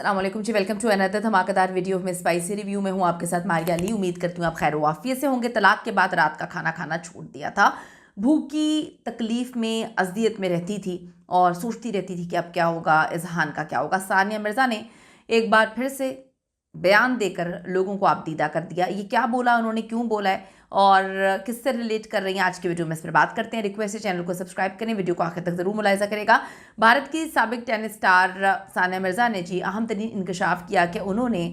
अस्सलाम वालेकुम जी, welcome to another धमाकेदार वीडियो में स्पाइसी रिव्यू में हूँ आपके साथ मारिया अली। उम्मीद करती हूँ आप खैर वाफियत से होंगे। तलाक के बाद रात का खाना खाना छोड़ दिया था। भूख की तकलीफ़ में, अज़ियत में रहती थी और सोचती रहती थी कि अब क्या होगा, इज़हान का क्या होगा। सानिया मिर्ज़ा ने एक बार फिर से बयान देकर लोगों को आपदीदा कर दिया। ये क्या बोला उन्होंने, क्यों बोला है और किससे रिलेट कर रही हैं, आज के वीडियो में इस पर बात करते हैं। रिक्वेस्ट है चैनल को सब्सक्राइब करें, वीडियो को आखिर तक जरूर मुलाहिजा करेगा। भारत की साबिक टेनिस स्टार सानिया मिर्ज़ा ने जी अहम तरीन इंकशाफ किया कि उन्होंने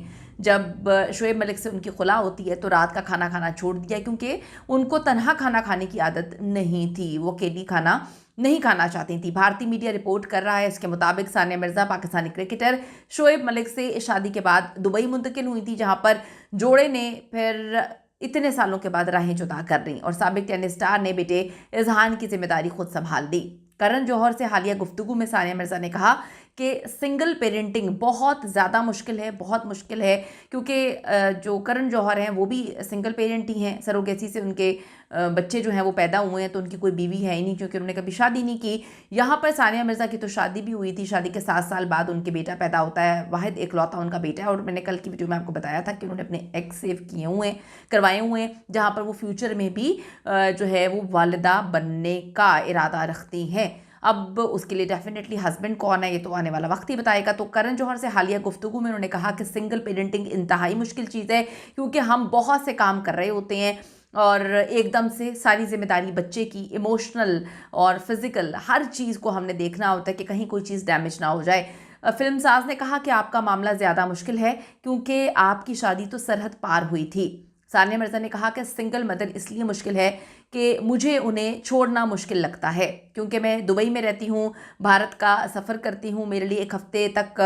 जब शोएब मलिक से उनकी खुला होती है तो रात का खाना खाना छोड़ दिया, क्योंकि उनको तनहा खाना खाने की आदत नहीं थी। वो अकेली खाना नहीं खाना चाहती थी। भारतीय मीडिया रिपोर्ट कर रहा है, इसके मुताबिक सानिया मिर्ज़ा पाकिस्तानी क्रिकेटर शोएब मलिक से शादी के बाद दुबई मुंतकिल हुई थी, जहां पर जोड़े ने फिर इतने सालों के बाद राहें जुदा कर ली और साबिक टेनिस स्टार ने बेटे इज़हान की जिम्मेदारी खुद संभाल दी। करण जौहर से हालिया गुफ्तगू में सानिया मिर्ज़ा ने कहा कि सिंगल पेरेंटिंग बहुत ज़्यादा मुश्किल है, बहुत मुश्किल है, क्योंकि जो करण जौहर हैं वो भी सिंगल पेरेंट ही हैं। सरोगेसी से उनके बच्चे जो हैं वो पैदा हुए हैं, तो उनकी कोई बीवी है ही नहीं, क्योंकि उन्होंने कभी शादी नहीं की। यहाँ पर सानिया मिर्ज़ा की तो शादी भी हुई थी, शादी के 7 साल बाद उनके बेटा पैदा होता है, वाहिद इकलौता उनका बेटा है। और मैंने कल की वीडियो में आपको बताया था कि उन्होंने अपने एग सेव किए हुए हैं, करवाए हुए हैं, जहाँ पर वो फ्यूचर में भी जो है वो वालिदा बनने का इरादा रखती हैं। अब उसके लिए डेफिनेटली हस्बैंड कौन है ये तो आने वाला वक्त ही बताएगा। तो करण जौहर से हालिया गुफ्तगू में उन्होंने कहा कि सिंगल पेरेंटिंग इंतहाई मुश्किल चीज़ है, क्योंकि हम बहुत से काम कर रहे होते हैं और एकदम से सारी जिम्मेदारी बच्चे की, इमोशनल और फिज़िकल हर चीज़ को हमने देखना होता है कि कहीं कोई चीज़ डैमेज ना हो जाए। फिल्म साज ने कहा कि आपका मामला ज़्यादा मुश्किल है, क्योंकि आपकी शादी तो सरहद पार हुई थी। सानिया मिर्ज़ा ने कहा कि सिंगल मदर इसलिए मुश्किल है कि मुझे उन्हें छोड़ना मुश्किल लगता है, क्योंकि मैं दुबई में रहती हूँ, भारत का सफ़र करती हूँ। मेरे लिए एक हफ़्ते तक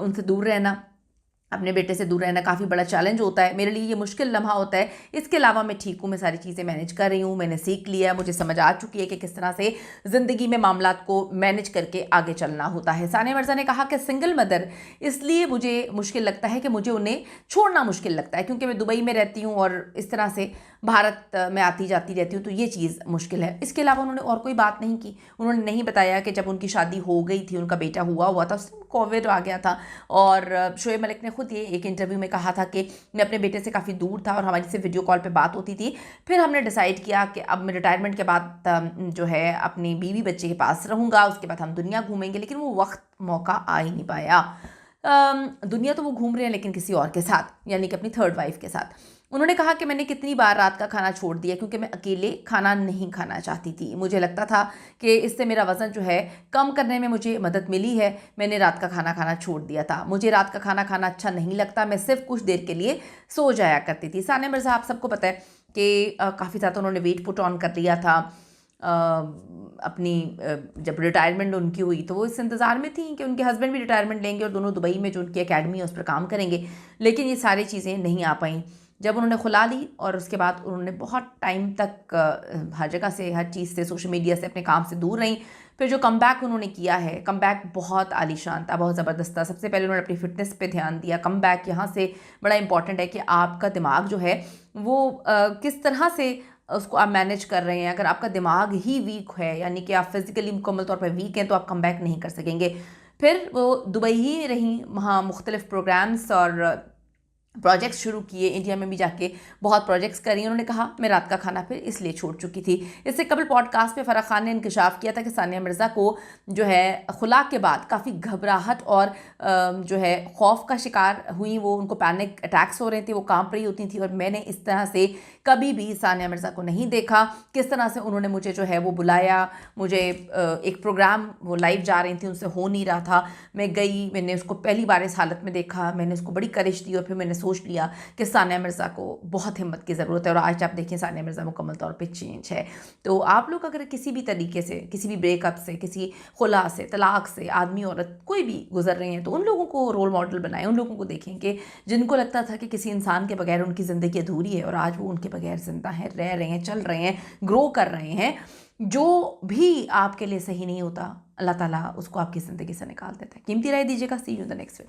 उनसे दूर रहना, अपने बेटे से दूर रहना काफ़ी बड़ा चैलेंज होता है। मेरे लिए ये मुश्किल लम्हा होता है। इसके अलावा मैं ठीक हूँ, मैं सारी चीज़ें मैनेज कर रही हूँ, मैंने सीख लिया है, मुझे समझ आ चुकी है कि किस तरह से ज़िंदगी में मामलात को मैनेज करके आगे चलना होता है। सानिया मिर्ज़ा ने कहा कि सिंगल मदर इसलिए मुझे मुश्किल लगता है कि मुझे उन्हें छोड़ना मुश्किल लगता है, क्योंकि मैं दुबई में रहती हूँ और इस तरह से भारत में आती जाती रहती हूँ, तो ये चीज़ मुश्किल है। इसके अलावा उन्होंने और कोई बात नहीं की। उन्होंने नहीं बताया कि जब उनकी शादी हो गई थी, उनका बेटा हुआ था, उस टाइम कोविड आ गया था और शोएब मलिक ने खुद ये एक इंटरव्यू में कहा था कि मैं अपने बेटे से काफ़ी दूर था और हमारी से वीडियो कॉल पे बात होती थी। फिर हमने डिसाइड किया कि अब मैं रिटायरमेंट के बाद जो है अपनी बीवी बच्चे के पास रहूँगा, उसके बाद हम दुनिया घूमेंगे, लेकिन वो वक्त मौका आ ही नहीं पाया। दुनिया तो वो घूम रहे हैं लेकिन किसी और के साथ, यानी कि अपनी थर्ड वाइफ के साथ। उन्होंने कहा कि मैंने कितनी बार रात का खाना छोड़ दिया, क्योंकि मैं अकेले खाना नहीं खाना चाहती थी। मुझे लगता था कि इससे मेरा वज़न जो है कम करने में मुझे मदद मिली है। मैंने रात का खाना खाना छोड़ दिया था। मुझे रात का खाना खाना अच्छा नहीं लगता, मैं सिर्फ कुछ देर के लिए सो जाया करती थी। सानिया मिर्ज़ा आप सबको पता है कि काफ़ी ज़्यादा उन्होंने वेट पुट ऑन कर लिया था। जब रिटायरमेंट उनकी हुई तो वो इस इंतज़ार में थी कि उनके हस्बैंड भी रिटायरमेंट लेंगे और दोनों दुबई में जो उनकी एकेडमी है उस पर काम करेंगे, लेकिन ये सारी चीज़ें नहीं आ पाईं। जब उन्होंने खुला ली और उसके बाद उन्होंने बहुत टाइम तक हर जगह से, हर चीज़ से, सोशल मीडिया से, अपने काम से दूर रहीं। फिर जो कमबैक उन्होंने किया है, कमबैक बहुत आलीशान था, बहुत ज़बरदस्त था। सबसे पहले उन्होंने अपनी फ़िटनेस पे ध्यान दिया। कमबैक यहाँ से बड़ा इंपॉर्टेंट है कि आपका दिमाग जो है वो किस तरह से उसको आप मैनेज कर रहे हैं। अगर आपका दिमाग ही वीक है, यानी कि आप फिज़िकली मुकम्मल तौर पर वीक हैं, तो आप कमबैक नहीं कर सकेंगे। फिर वो दुबई ही रहीं, वहाँ मुख्तलिफ़ प्रोग्राम्स और प्रोजेक्ट्स शुरू किए, इंडिया में भी जाके बहुत प्रोजेक्ट्स करी। उन्होंने कहा मैं रात का खाना फिर इसलिए छोड़ चुकी थी। इससे कबल पॉडकास्ट पे फ़राह खान ने इंकशाफ किया था कि सानिया मिर्ज़ा को जो है खुला के बाद काफ़ी घबराहट और जो है खौफ का शिकार हुई। वो, उनको पैनिक अटैक्स हो रहे थे, वो कांप रही होती थी और मैंने इस तरह से कभी भी सानिया मिर्ज़ा को नहीं देखा। किस तरह से उन्होंने मुझे जो है वो बुलाया, मुझे एक प्रोग्राम, वो लाइव जा रही थी, उनसे हो नहीं रहा था, मैं गई, मैंने उसको पहली बार इस हालत में देखा, मैंने उसको बड़ी करेज दी और फिर मैंने सोच लिया कि सानिया मिर्ज़ा को बहुत हिम्मत की ज़रूरत है। और आज आप देखिए सानिया मिर्ज़ा मुकम्मल तौर पे चेंज है। तो आप लोग अगर किसी भी तरीके से, किसी भी ब्रेकअप से, किसी खुला से, तलाक से, आदमी औरत कोई भी गुजर रहे हैं, तो उन लोगों को रोल मॉडल बनाएं। उन लोगों को देखें कि जिनको लगता था कि किसी इंसान के बगैर उनकी ज़िंदगी अधूरी है और आज वो उनके बगैर ज़िंदा हैं, रह रहे हैं, चल रहे हैं, ग्रो कर रहे हैं। जो भी आपके लिए सही नहीं होता, अल्लाह ताला उसको आपकी ज़िंदगी से निकाल देता है। कीमती राय दीजिएगा। See you in the next video.